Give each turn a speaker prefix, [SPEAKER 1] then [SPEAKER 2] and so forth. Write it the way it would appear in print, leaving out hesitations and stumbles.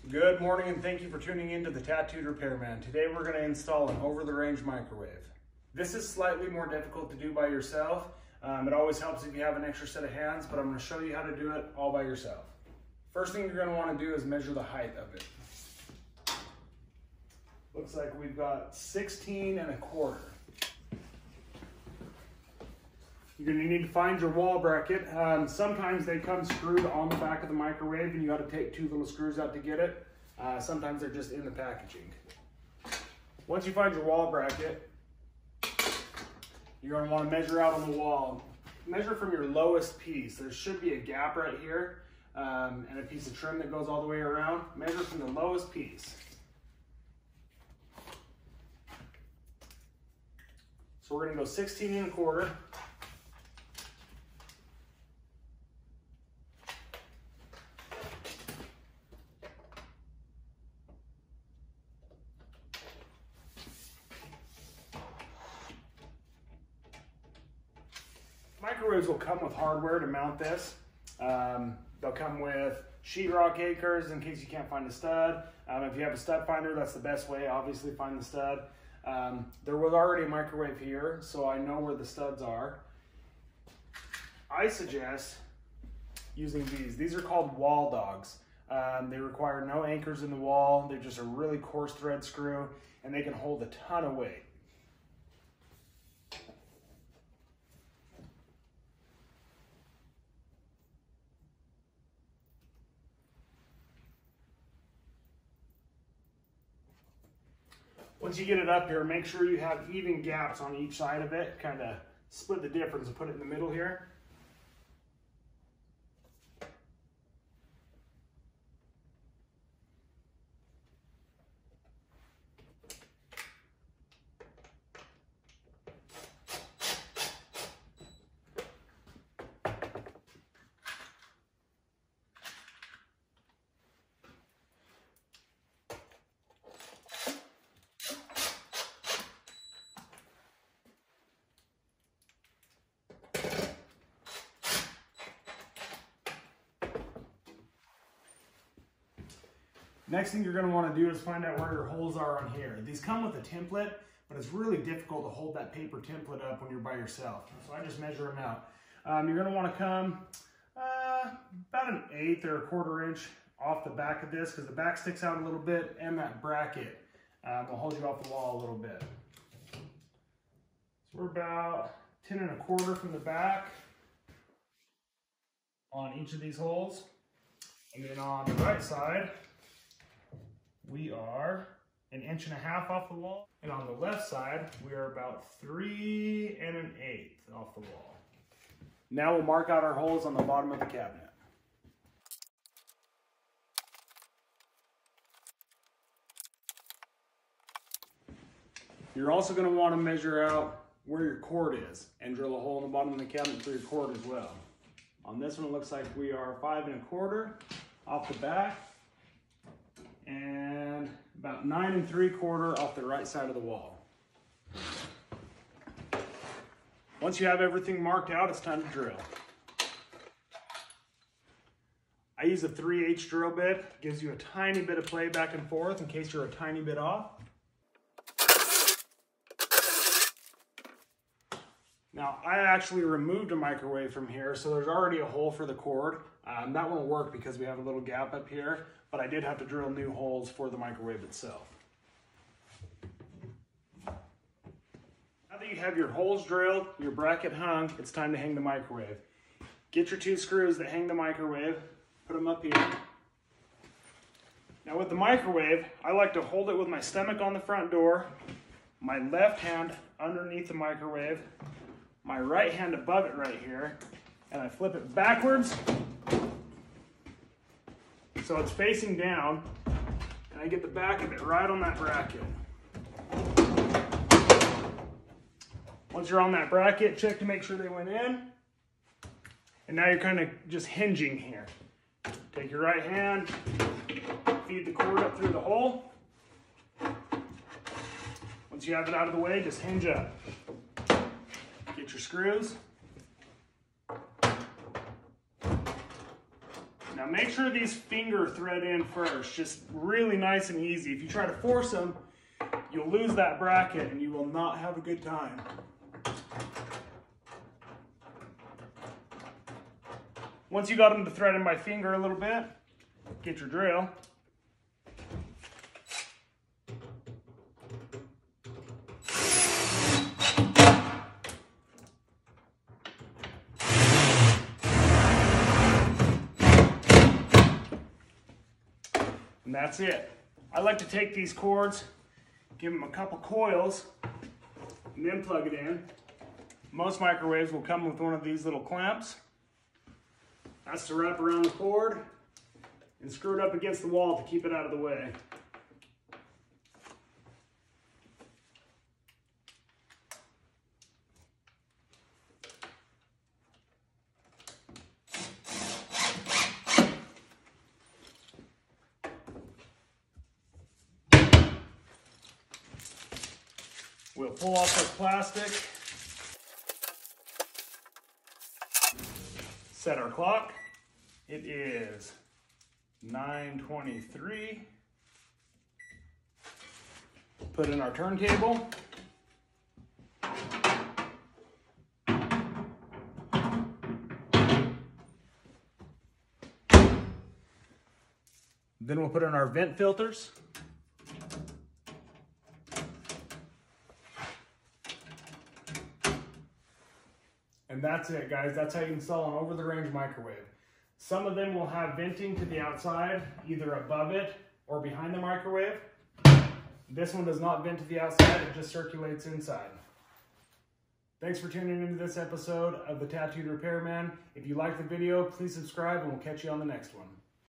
[SPEAKER 1] Good morning and thank you for tuning in to the Tattooed Repairman. Today we're going to install an over-the-range microwave. This is slightly more difficult to do by yourself. It always helps if you have an extra set of hands, but I'm going to show you how to do it all by yourself. First thing you're going to want to do is measure the height of it. Looks like we've got 16 1/4. You're going to need to find your wall bracket. Sometimes they come screwed on the back of the microwave and you got to take 2 little screws out to get it. Sometimes they're just in the packaging. Once you find your wall bracket, you're going to want to measure out on the wall. Measure from your lowest piece. There should be a gap right here and a piece of trim that goes all the way around. Measure from the lowest piece. So we're going to go 16 1/4. Microwaves will come with hardware to mount this. They'll come with sheetrock anchors in case you can't find a stud. If you have a stud finder, that's the best way. Obviously, find the stud. There was already a microwave here, so I know where the studs are. I suggest using these. These are called wall dogs. They require no anchors in the wall. They're just a really coarse thread screw, and they can hold a ton of weight. Once you get it up here, make sure you have even gaps on each side of it. Kind of split the difference and put it in the middle here. Next thing you're going to want to do is find out where your holes are on here. These come with a template, but it's really difficult to hold that paper template up when you're by yourself. So I just measure them out. You're going to want to come about 1/8 or 1/4 inch off the back of this because the back sticks out a little bit and that bracket will hold you off the wall a little bit. So we're about 10 1/4 from the back on each of these holes. And then on the right side, we are 1.5 inches off the wall. And on the left side, we are about 3 1/8 off the wall. Now we'll mark out our holes on the bottom of the cabinet. You're also going to want to measure out where your cord is and drill a hole in the bottom of the cabinet for your cord as well. On this one, it looks like we are 5 1/4 off the back and about 9 3/4 off the right side of the wall. Once you have everything marked out, it's time to drill. I use a 3/8 drill bit. It gives you a tiny bit of play back and forth in case you're a tiny bit off. Now, I actually removed a microwave from here, so there's already a hole for the cord. That won't work because we have a little gap up here, but I did have to drill new holes for the microwave itself. Now that you have your holes drilled, your bracket hung, it's time to hang the microwave. Get your 2 screws that hang the microwave, put them up here. Now with the microwave, I like to hold it with my stomach on the front door, my left hand underneath the microwave, my right hand above it right here, and I flip it backwards so it's facing down, and I get the back of it right on that bracket. Once you're on that bracket, check to make sure they went in, and now you're kind of just hinging here. Take your right hand, feed the cord up through the hole. Once you have it out of the way, just hinge up. Get your screws. Now make sure these finger thread in first, just really nice and easy. If you try to force them, you'll lose that bracket and you will not have a good time. Once you got them to thread in by finger a little bit, get your drill. And that's it. I like to take these cords, give them a couple coils, and then plug it in. Most microwaves will come with one of these little clamps. That's to wrap around the cord and screw it up against the wall to keep it out of the way. We'll pull off this plastic, set our clock. It is 9:23. Put in our turntable. Then we'll put in our vent filters. And that's it, guys. That's how you install an over-the-range microwave. Some of them will have venting to the outside, either above it or behind the microwave. This one does not vent to the outside, it just circulates inside. Thanks for tuning into this episode of The Tattooed Repairman. If you liked the video, please subscribe and we'll catch you on the next one.